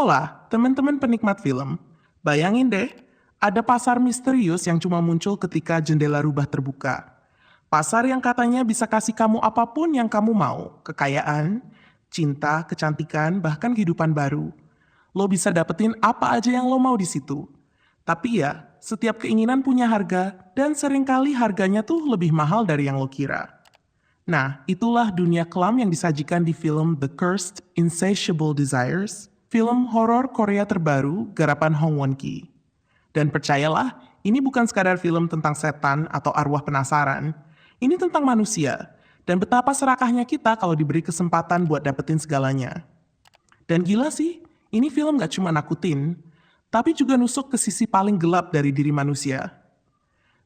Hola, teman-teman penikmat film. Bayangin deh, ada pasar misterius yang cuma muncul ketika jendela rubah terbuka. Pasar yang katanya bisa kasih kamu apapun yang kamu mau. Kekayaan, cinta, kecantikan, bahkan kehidupan baru. Lo bisa dapetin apa aja yang lo mau di situ. Tapi ya, setiap keinginan punya harga, dan seringkali harganya tuh lebih mahal dari yang lo kira. Nah, itulah dunia kelam yang disajikan di film The Cursed Insatiable Desires, film horor Korea terbaru garapan Hong Won-ki. Dan percayalah, ini bukan sekadar film tentang setan atau arwah penasaran. Ini tentang manusia, dan betapa serakahnya kita kalau diberi kesempatan buat dapetin segalanya. Dan gila sih, ini film gak cuma nakutin, tapi juga nusuk ke sisi paling gelap dari diri manusia.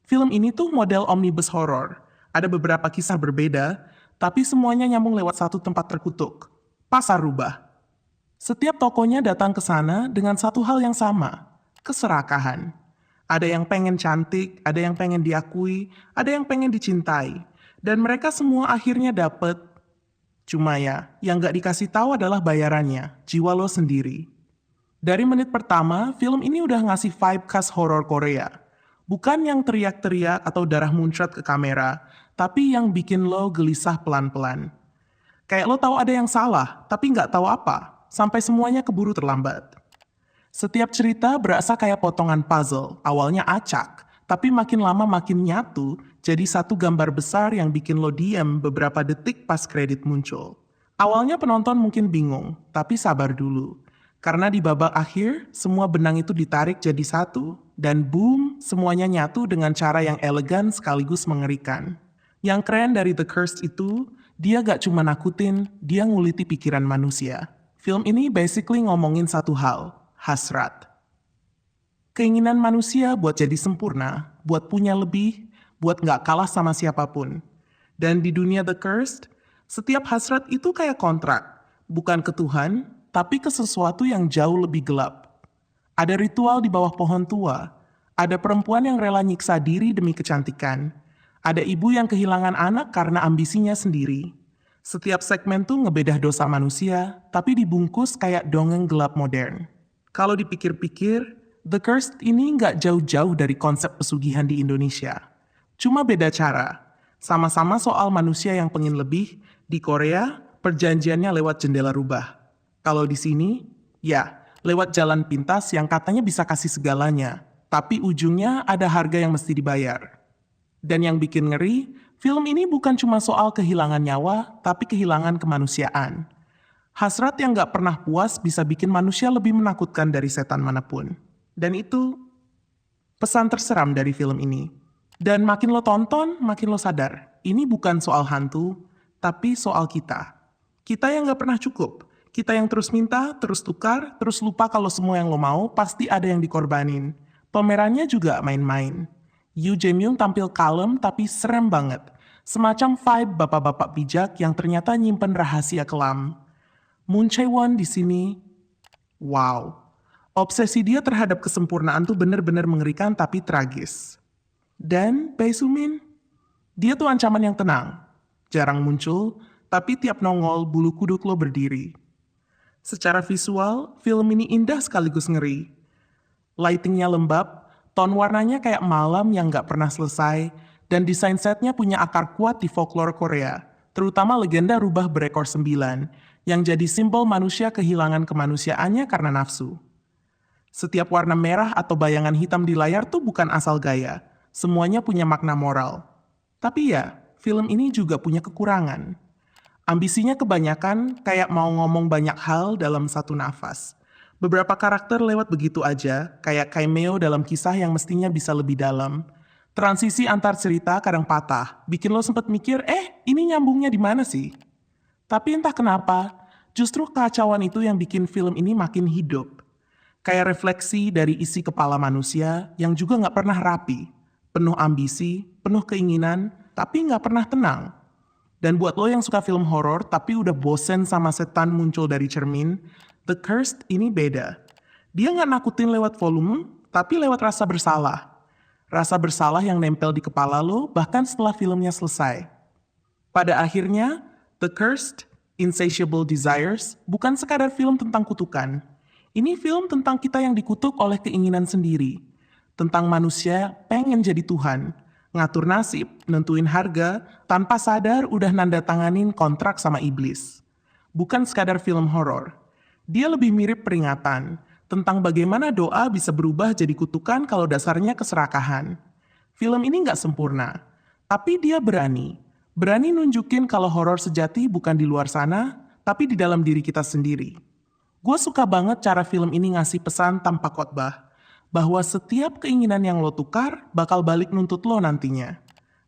Film ini tuh model omnibus horror. Ada beberapa kisah berbeda, tapi semuanya nyambung lewat satu tempat terkutuk. Pasar rubah. Setiap tokonya datang ke sana dengan satu hal yang sama, keserakahan. Ada yang pengen cantik, ada yang pengen diakui, ada yang pengen dicintai. Dan mereka semua akhirnya dapet. Cuma ya, yang gak dikasih tahu adalah bayarannya, jiwa lo sendiri. Dari menit pertama, film ini udah ngasih vibe khas horor Korea. Bukan yang teriak-teriak atau darah muncrat ke kamera, tapi yang bikin lo gelisah pelan-pelan. Kayak lo tahu ada yang salah, tapi nggak tahu apa, sampai semuanya keburu terlambat. Setiap cerita berasa kayak potongan puzzle, awalnya acak, tapi makin lama makin nyatu, jadi satu gambar besar yang bikin lo diam beberapa detik pas kredit muncul. Awalnya penonton mungkin bingung, tapi sabar dulu. Karena di babak akhir, semua benang itu ditarik jadi satu, dan boom, semuanya nyatu dengan cara yang elegan sekaligus mengerikan. Yang keren dari The Cursed itu, dia gak cuma nakutin, dia nguliti pikiran manusia. Film ini basically ngomongin satu hal, hasrat. Keinginan manusia buat jadi sempurna, buat punya lebih, buat gak kalah sama siapapun. Dan di dunia The Cursed, setiap hasrat itu kayak kontrak, bukan ke Tuhan, tapi ke sesuatu yang jauh lebih gelap. Ada ritual di bawah pohon tua, ada perempuan yang rela nyiksa diri demi kecantikan, ada ibu yang kehilangan anak karena ambisinya sendiri. Setiap segmen tuh ngebedah dosa manusia, tapi dibungkus kayak dongeng gelap modern. Kalau dipikir-pikir, The Cursed ini nggak jauh-jauh dari konsep pesugihan di Indonesia. Cuma beda cara. Sama-sama soal manusia yang pengen lebih, di Korea, perjanjiannya lewat jendela rubah. Kalau di sini, ya, lewat jalan pintas yang katanya bisa kasih segalanya, tapi ujungnya ada harga yang mesti dibayar. Dan yang bikin ngeri, film ini bukan cuma soal kehilangan nyawa, tapi kehilangan kemanusiaan. Hasrat yang gak pernah puas bisa bikin manusia lebih menakutkan dari setan manapun. Dan itu pesan terseram dari film ini. Dan makin lo tonton, makin lo sadar, ini bukan soal hantu, tapi soal kita. Kita yang gak pernah cukup. Kita yang terus minta, terus tukar, terus lupa kalau semua yang lo mau pasti ada yang dikorbanin. Pemerannya juga main-main. Yoo Jae-myung tampil kalem tapi serem banget. Semacam vibe bapak-bapak bijak yang ternyata nyimpen rahasia kelam. Moon Chae-won di sini, wow. Obsesi dia terhadap kesempurnaan tuh bener-bener mengerikan tapi tragis. Dan Bae Soo-min, dia tuh ancaman yang tenang. Jarang muncul, tapi tiap nongol bulu kuduk lo berdiri. Secara visual, film ini indah sekaligus ngeri. Lightingnya lembab, tone warnanya kayak malam yang gak pernah selesai, dan desain setnya punya akar kuat di folklore Korea, terutama legenda rubah berekor 9, yang jadi simbol manusia kehilangan kemanusiaannya karena nafsu. Setiap warna merah atau bayangan hitam di layar tuh bukan asal gaya, semuanya punya makna moral. Tapi ya, film ini juga punya kekurangan. Ambisinya kebanyakan kayak mau ngomong banyak hal dalam satu nafas. Beberapa karakter lewat begitu aja, kayak cameo dalam kisah yang mestinya bisa lebih dalam. Transisi antar cerita kadang patah, bikin lo sempet mikir, ini nyambungnya di mana sih? Tapi entah kenapa, justru kekacauan itu yang bikin film ini makin hidup. Kayak refleksi dari isi kepala manusia yang juga nggak pernah rapi. Penuh ambisi, penuh keinginan, tapi nggak pernah tenang. Dan buat lo yang suka film horor tapi udah bosen sama setan muncul dari cermin, The Cursed ini beda. Dia nggak nakutin lewat volume, tapi lewat rasa bersalah. Rasa bersalah yang nempel di kepala lo bahkan setelah filmnya selesai. Pada akhirnya, The Cursed Insatiable Desires bukan sekadar film tentang kutukan. Ini film tentang kita yang dikutuk oleh keinginan sendiri. Tentang manusia pengen jadi Tuhan, ngatur nasib, nentuin harga, tanpa sadar udah nanda tanganin kontrak sama iblis. Bukan sekadar film horor. Dia lebih mirip peringatan tentang bagaimana doa bisa berubah jadi kutukan kalau dasarnya keserakahan. Film ini nggak sempurna, tapi dia berani. Berani nunjukin kalau horor sejati bukan di luar sana, tapi di dalam diri kita sendiri. Gue suka banget cara film ini ngasih pesan tanpa khotbah, bahwa setiap keinginan yang lo tukar bakal balik nuntut lo nantinya.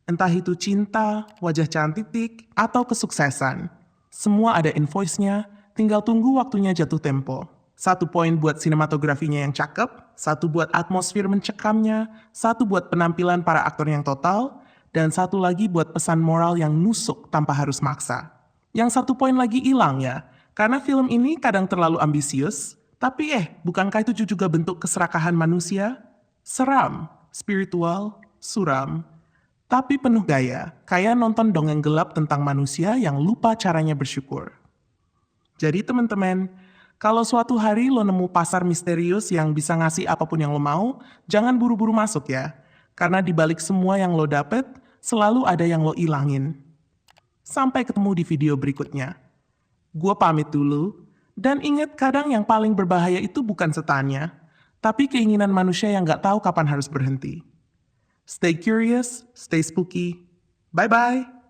Entah itu cinta, wajah cantik, atau kesuksesan. Semua ada invoice-nya, tinggal tunggu waktunya jatuh tempo. 1 poin buat sinematografinya yang cakep, 1 buat atmosfer mencekamnya, 1 buat penampilan para aktor yang total, dan 1 lagi buat pesan moral yang nusuk tanpa harus maksa. Yang 1 poin lagi hilang ya, karena film ini kadang terlalu ambisius, tapi bukankah itu juga bentuk keserakahan manusia? Seram, spiritual, suram, tapi penuh gaya, kayak nonton dongeng gelap tentang manusia yang lupa caranya bersyukur. Jadi teman-teman, kalau suatu hari lo nemu pasar misterius yang bisa ngasih apapun yang lo mau, jangan buru-buru masuk ya. Karena di balik semua yang lo dapet, selalu ada yang lo ilangin. Sampai ketemu di video berikutnya. Gue pamit dulu, dan ingat kadang yang paling berbahaya itu bukan setannya, tapi keinginan manusia yang gak tahu kapan harus berhenti. Stay curious, stay spooky. Bye-bye!